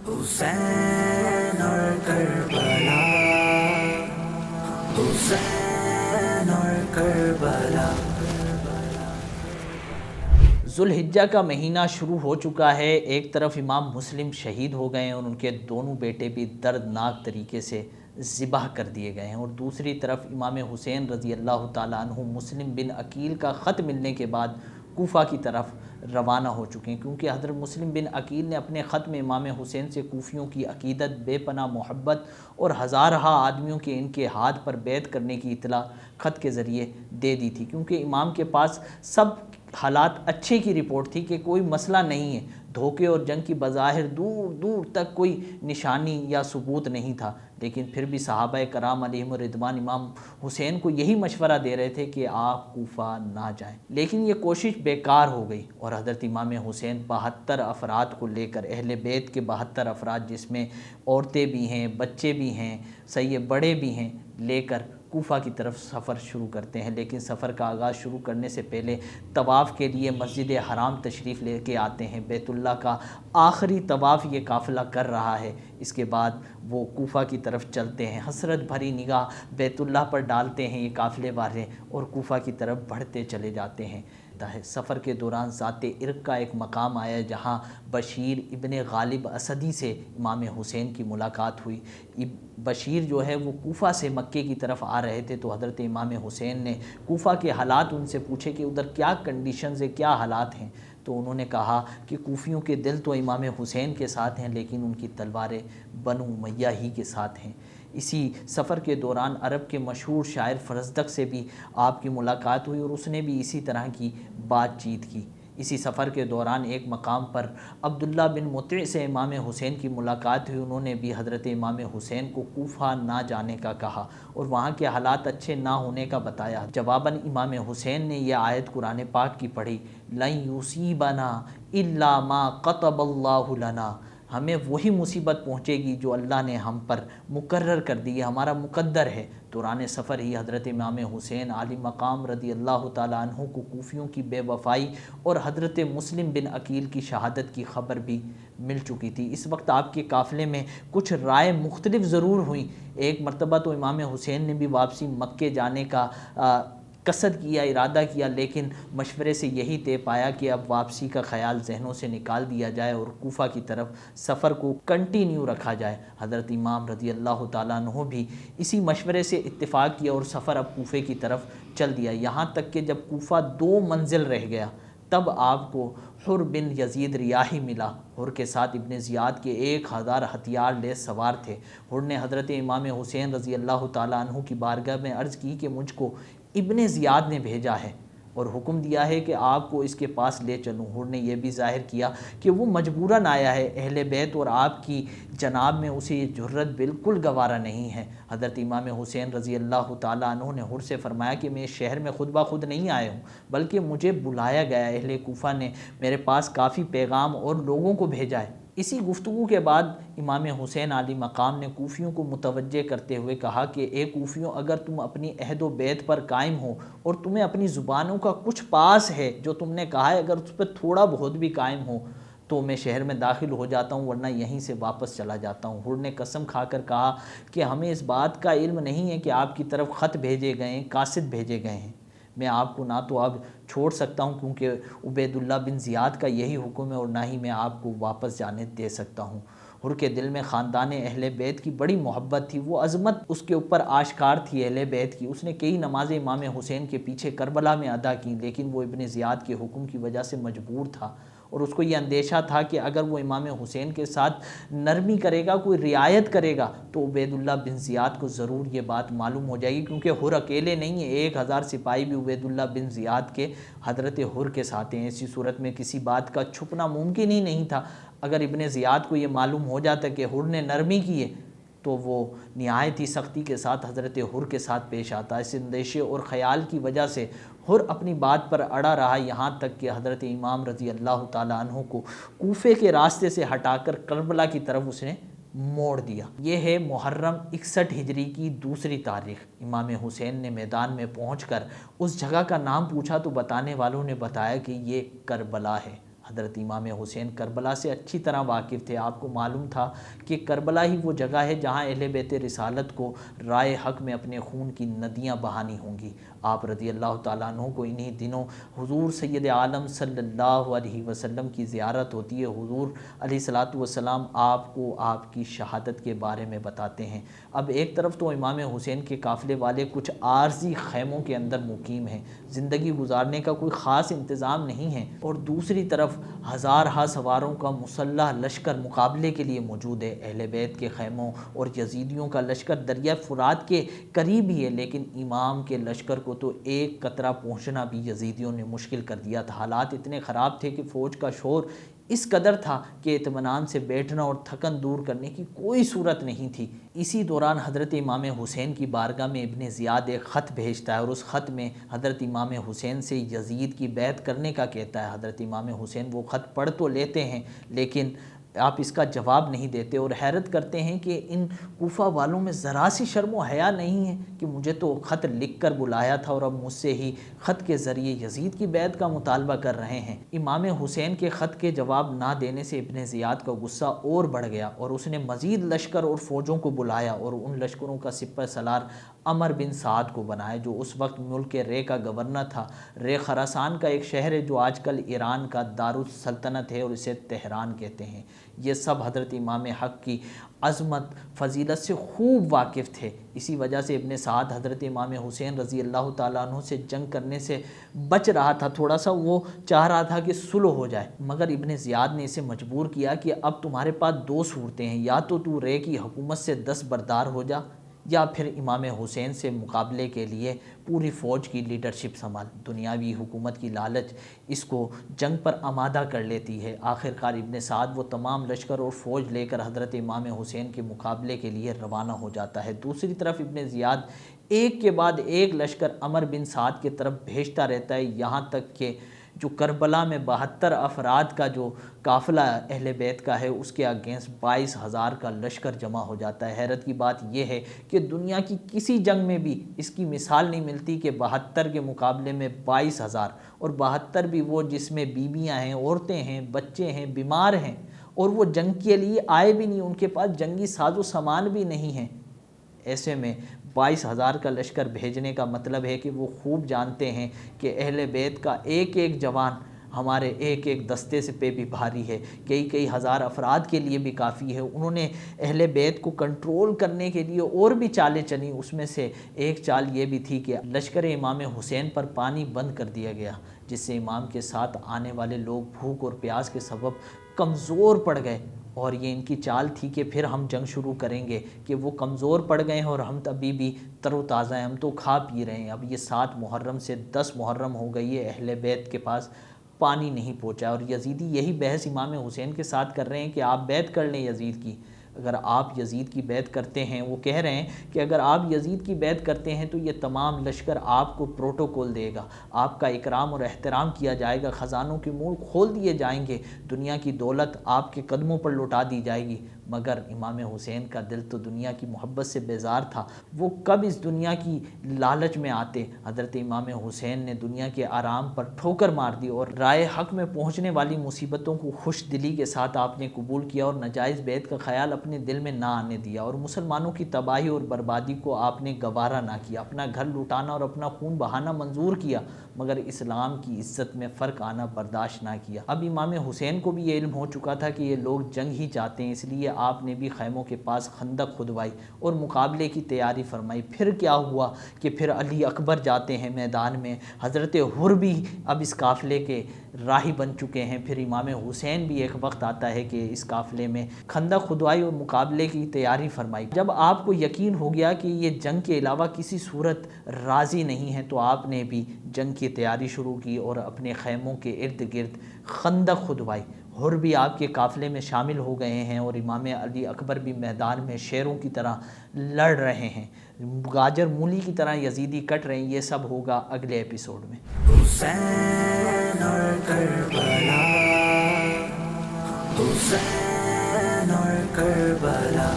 حسین اور کربلا، حسین اور کربلا۔ ذوالحجہ کا مہینہ شروع ہو چکا ہے۔ ایک طرف امام مسلم شہید ہو گئے ہیں اور ان کے دونوں بیٹے بھی دردناک طریقے سے ذبح کر دیے گئے ہیں، اور دوسری طرف امام حسین رضی اللہ تعالیٰ عنہ مسلم بن عقیل کا خط ملنے کے بعد کوفہ کی طرف روانہ ہو چکے ہیں، کیونکہ حضرت مسلم بن عقیل نے اپنے خط میں امام حسین سے کوفیوں کی عقیدت، بے پناہ محبت اور ہزارہ آدمیوں کے ان کے ہاتھ پر بیعت کرنے کی اطلاع خط کے ذریعے دے دی تھی، کیونکہ امام کے پاس سب حالات اچھے کی رپورٹ تھی کہ کوئی مسئلہ نہیں ہے، دھوکے اور جنگ کی بظاہر دور دور تک کوئی نشانی یا ثبوت نہیں تھا، لیکن پھر بھی صحابہ کرام علیہم الرضوان امام حسین کو یہی مشورہ دے رہے تھے کہ آپ کوفہ نہ جائیں، لیکن یہ کوشش بیکار ہو گئی، اور حضرت امام حسین 72 افراد کو لے کر، اہل بیت کے 72 افراد جس میں عورتیں بھی ہیں، بچے بھی ہیں، صحیح بڑے بھی ہیں، لے کر کوفہ کی طرف سفر شروع کرتے ہیں۔ لیکن سفر کا آغاز شروع کرنے سے پہلے طواف کے لیے مسجد حرام تشریف لے کے آتے ہیں، بیت اللہ کا آخری طواف یہ قافلہ کر رہا ہے، اس کے بعد وہ کوفہ کی طرف چلتے ہیں، حسرت بھری نگاہ بیت اللہ پر ڈالتے ہیں یہ قافلے والے، اور کوفہ کی طرف بڑھتے چلے جاتے ہیں۔ سفر کے دوران ذات عرق کا ایک مقام آیا جہاں بشیر ابن غالب اسدی سے امام حسین کی ملاقات ہوئی۔ بشیر جو ہے وہ کوفہ سے مکے کی طرف آ رہے تھے، تو حضرت امام حسین نے کوفہ کے حالات ان سے پوچھے کہ ادھر کیا کنڈیشنز ہیں، کیا حالات ہیں، تو انہوں نے کہا کہ کوفیوں کے دل تو امام حسین کے ساتھ ہیں، لیکن ان کی تلواریں بنو امیہ ہی کے ساتھ ہیں۔ اسی سفر کے دوران عرب کے مشہور شاعر فرزدق سے بھی آپ کی ملاقات ہوئی، اور اس نے بھی اسی طرح کی بات چیت کی۔ اسی سفر کے دوران ایک مقام پر عبداللہ بن مطیع سے امام حسین کی ملاقات ہوئی، انہوں نے بھی حضرت امام حسین کو کوفہ نہ جانے کا کہا اور وہاں کے حالات اچھے نہ ہونے کا بتایا۔ جواباً امام حسین نے یہ آیت قرآن پاک کی پڑھی، لَن يُصِيبَنَا إِلَّا مَا كَتَبَ اللَّهُ لَنَا، ہمیں وہی مصیبت پہنچے گی جو اللہ نے ہم پر مقرر کر دی ہے، ہمارا مقدر ہے۔ دوران سفر ہی حضرت امام حسین عالی مقام رضی اللہ تعالیٰ عنہ کو کوفیوں کی بے وفائی اور حضرت مسلم بن عقیل کی شہادت کی خبر بھی مل چکی تھی۔ اس وقت آپ کے قافلے میں کچھ رائے مختلف ضرور ہوئیں۔ ایک مرتبہ تو امام حسین نے بھی واپسی مکے جانے کا قصد کیا، ارادہ کیا، لیکن مشورے سے یہی طے پایا کہ اب واپسی کا خیال ذہنوں سے نکال دیا جائے اور کوفہ کی طرف سفر کو کنٹینیو رکھا جائے۔ حضرت امام رضی اللہ تعالیٰ عنہ بھی اسی مشورے سے اتفاق کیا اور سفر اب کوفے کی طرف چل دیا، یہاں تک کہ جب کوفہ 2 منزل رہ گیا تب آپ کو حر بن یزید ریاحی ملا۔ حر کے ساتھ ابن زیاد کے 1000 ہتھیار لیس سوار تھے۔ حر نے حضرت امام حسین رضی اللہ تعالیٰ عنہ کی بارگاہ میں عرض کی کہ مجھ کو ابن زیاد نے بھیجا ہے اور حکم دیا ہے کہ آپ کو اس کے پاس لے چلوں۔ حر نے یہ بھی ظاہر کیا کہ وہ مجبوراً آیا ہے، اہل بیت اور آپ کی جناب میں اسے یہ جرت بالکل گوارا نہیں ہے۔ حضرت امام حسین رضی اللہ تعالیٰ عنہ نے حر سے فرمایا کہ میں اس شہر میں خود بخود نہیں آیا ہوں، بلکہ مجھے بلایا گیا، اہل کوفہ نے میرے پاس کافی پیغام اور لوگوں کو بھیجا ہے۔ اسی گفتگو کے بعد امام حسین عالی مقام نے کوفیوں کو متوجہ کرتے ہوئے کہا کہ اے کوفیوں، اگر تم اپنی عہد و بیت پر قائم ہو اور تمہیں اپنی زبانوں کا کچھ پاس ہے جو تم نے کہا ہے، اگر اس پر تھوڑا بہت بھی قائم ہو تو میں شہر میں داخل ہو جاتا ہوں، ورنہ یہیں سے واپس چلا جاتا ہوں۔ حر نے قسم کھا کر کہا کہ ہمیں اس بات کا علم نہیں ہے کہ آپ کی طرف خط بھیجے گئے ہیں، قاصد بھیجے گئے ہیں، میں آپ کو نہ تو اب چھوڑ سکتا ہوں کیونکہ عبید اللہ بن زیاد کا یہی حکم ہے، اور نہ ہی میں آپ کو واپس جانے دے سکتا ہوں۔ حر کے دل میں خاندان اہل بیت کی بڑی محبت تھی، وہ عظمت اس کے اوپر آشکار تھی اہل بیت کی۔ اس نے کئی نمازیں امام حسین کے پیچھے کربلا میں ادا کی، لیکن وہ ابن زیاد کے حکم کی وجہ سے مجبور تھا، اور اس کو یہ اندیشہ تھا کہ اگر وہ امام حسین کے ساتھ نرمی کرے گا، کوئی رعایت کرے گا، تو عبید اللہ بن زیاد کو ضرور یہ بات معلوم ہو جائے گی، کیونکہ حر اکیلے نہیں ہیں، 1000 سپاہی بھی عبید اللہ بن زیاد کے حضرت حر کے ساتھ ہیں۔ ایسی صورت میں کسی بات کا چھپنا ممکن ہی نہیں تھا۔ اگر ابن زیاد کو یہ معلوم ہو جاتا کہ حر نے نرمی کی ہے تو وہ نہایت ہی سختی کے ساتھ حضرت حر کے ساتھ پیش آتا۔ اس اندیشے اور خیال کی وجہ سے حر اپنی بات پر اڑا رہا، یہاں تک کہ حضرت امام رضی اللہ تعالیٰ عنہ کو کوفے کے راستے سے ہٹا کر کربلا کی طرف اس نے موڑ دیا۔ یہ ہے محرم 61 ہجری کی دوسری تاریخ۔ امام حسین نے میدان میں پہنچ کر اس جگہ کا نام پوچھا تو بتانے والوں نے بتایا کہ یہ کربلا ہے۔ حضرت امام حسین کربلا سے اچھی طرح واقف تھے، آپ کو معلوم تھا کہ کربلا ہی وہ جگہ ہے جہاں اہل بیت رسالت کو رائے حق میں اپنے خون کی ندیاں بہانی ہوں گی۔ آپ رضی اللہ تعالیٰ عنہ کو انہی دنوں حضور سید عالم صلی اللہ علیہ وسلم کی زیارت ہوتی ہے۔ حضور علیہ الصلاۃ والسلام آپ کو آپ کی شہادت کے بارے میں بتاتے ہیں۔ اب ایک طرف تو امام حسین کے قافلے والے کچھ عارضی خیموں کے اندر مقیم ہیں، زندگی گزارنے کا کوئی خاص انتظام نہیں ہے، اور دوسری طرف ہزارہا سواروں کا مسلح لشکر مقابلے کے لیے موجود ہے۔ اہل بیت کے خیموں اور یزیدیوں کا لشکر دریائے فرات کے قریب ہی ہے، لیکن امام کے لشکر کو تو ایک قطرہ پہنچنا بھی یزیدیوں نے مشکل کر دیا تھا۔ حالات اتنے خراب تھے کہ فوج کا شور اس قدر تھا کہ اطمینان سے بیٹھنا اور تھکن دور کرنے کی کوئی صورت نہیں تھی۔ اسی دوران حضرت امام حسین کی بارگاہ میں ابن زیاد ایک خط بھیجتا ہے، اور اس خط میں حضرت امام حسین سے یزید کی بیعت کرنے کا کہتا ہے۔ حضرت امام حسین وہ خط پڑھ تو لیتے ہیں، لیکن آپ اس کا جواب نہیں دیتے، اور حیرت کرتے ہیں کہ ان کوفہ والوں میں ذرا سی شرم و حیا نہیں ہے کہ مجھے تو خط لکھ کر بلایا تھا اور اب مجھ سے ہی خط کے ذریعے یزید کی بیعت کا مطالبہ کر رہے ہیں۔ امام حسین کے خط کے جواب نہ دینے سے ابن زیاد کا غصہ اور بڑھ گیا، اور اس نے مزید لشکر اور فوجوں کو بلایا اور ان لشکروں کا سپہ سالار عمر بن سعد کو بنایا، جو اس وقت ملک رے کا گورنر تھا۔ رے خراسان کا ایک شہر ہے جو آج کل ایران کا دارالسلطنت ہے، اور اسے تہران کہتے ہیں۔ یہ سب حضرت امام حق کی عظمت فضیلت سے خوب واقف تھے، اسی وجہ سے ابن سعد حضرت امام حسین رضی اللہ تعالیٰ عنہ سے جنگ کرنے سے بچ رہا تھا، تھوڑا سا وہ چاہ رہا تھا کہ صلح ہو جائے، مگر ابن زیاد نے اسے مجبور کیا کہ اب تمہارے پاس دو صورتیں ہیں، یا تو رے کی حکومت سے دستبردار ہو جا، یا پھر امام حسین سے مقابلے کے لیے پوری فوج کی لیڈرشپ سنبھال۔ دنیاوی حکومت کی لالچ اس کو جنگ پر آمادہ کر لیتی ہے۔ آخرکار ابن سعد وہ تمام لشکر اور فوج لے کر حضرت امام حسین کے مقابلے کے لیے روانہ ہو جاتا ہے۔ دوسری طرف ابن زیاد ایک کے بعد ایک لشکر عمر بن سعد کی طرف بھیجتا رہتا ہے، یہاں تک کہ جو کربلا میں 72 افراد کا جو قافلہ اہل بیت کا ہے، اس کے اگینسٹ 22,000 کا لشکر جمع ہو جاتا ہے۔ حیرت کی بات یہ ہے کہ دنیا کی کسی جنگ میں بھی اس کی مثال نہیں ملتی کہ 72 کے مقابلے میں 22,000، اور 72 بھی وہ جس میں بیویاں ہیں، عورتیں ہیں، بچے ہیں، بیمار ہیں، اور وہ جنگ کے لیے آئے بھی نہیں، ان کے پاس جنگی ساز و سامان بھی نہیں ہیں۔ ایسے میں 22,000 کا لشکر بھیجنے کا مطلب ہے کہ وہ خوب جانتے ہیں کہ اہل بیت کا ایک ایک جوان ہمارے ایک ایک دستے سے پہ بھی بھاری ہے، کئی ہزار افراد کے لیے بھی کافی ہے۔ انہوں نے اہل بیت کو کنٹرول کرنے کے لیے اور بھی چالیں چلیں، اس میں سے ایک چال یہ بھی تھی کہ لشکر امام حسین پر پانی بند کر دیا گیا، جس سے امام کے ساتھ آنے والے لوگ بھوک اور پیاس کے سبب کمزور پڑ گئے، اور یہ ان کی چال تھی کہ پھر ہم جنگ شروع کریں گے، کہ وہ کمزور پڑ گئے ہیں اور ہم ابھی بھی تر و تازہ ہیں، ہم تو کھا پی رہے ہیں۔ اب یہ 7 محرم سے 10 محرم ہو گئی ہے، اہل بیت کے پاس پانی نہیں پہنچا، اور یزیدی یہی بحث امام حسین کے ساتھ کر رہے ہیں کہ آپ بیعت کر لیں یزید کی۔ اگر آپ یزید کی بیعت کرتے ہیں، وہ کہہ رہے ہیں کہ اگر آپ یزید کی بیعت کرتے ہیں تو یہ تمام لشکر آپ کو پروٹوکول دے گا، آپ کا اکرام اور احترام کیا جائے گا، خزانوں کے منہ کھول دیے جائیں گے، دنیا کی دولت آپ کے قدموں پر لوٹا دی جائے گی۔ مگر امام حسین کا دل تو دنیا کی محبت سے بیزار تھا، وہ کب اس دنیا کی لالچ میں آتے۔ حضرت امام حسین نے دنیا کے آرام پر ٹھوکر مار دی، اور رائے حق میں پہنچنے والی مصیبتوں کو خوش دلی کے ساتھ آپ نے قبول کیا، اور ناجائز بیعت کا خیال اپنے دل میں نہ آنے دیا، اور مسلمانوں کی تباہی اور بربادی کو آپ نے گوارا نہ کیا، اپنا گھر لوٹانا اور اپنا خون بہانا منظور کیا، مگر اسلام کی عزت میں فرق آنا برداشت نہ کیا۔ اب امام حسین کو بھی یہ علم ہو چکا تھا کہ یہ لوگ جنگ ہی چاہتے ہیں، اس لیے آپ نے بھی خیموں کے پاس خندق کھدوائی اور مقابلے کی تیاری فرمائی۔ پھر کیا ہوا کہ پھر علی اکبر جاتے ہیں میدان میں، حضرت حر بھی اب اس قافلے کے راہی بن چکے ہیں، پھر امام حسین بھی ایک وقت آتا ہے کہ اس قافلے میں خندق کھدوائی اور مقابلے کی تیاری فرمائی۔ جب آپ کو یقین ہو گیا کہ یہ جنگ کے علاوہ کسی صورت راضی نہیں ہے، تو آپ نے بھی جنگ کی تیاری شروع کی اور اپنے خیموں کے ارد گرد خندق کھدوائی۔ حر بھی آپ کے قافلے میں شامل ہو گئے ہیں، اور امام علی اکبر بھی میدان میں شیروں کی طرح لڑ رہے ہیں، گاجر مولی کی طرح یزیدی کٹ رہے ہیں۔ یہ سب ہوگا اگلے ایپیسوڈ میں۔ حسین اور کربلا، حسین اور کربلا۔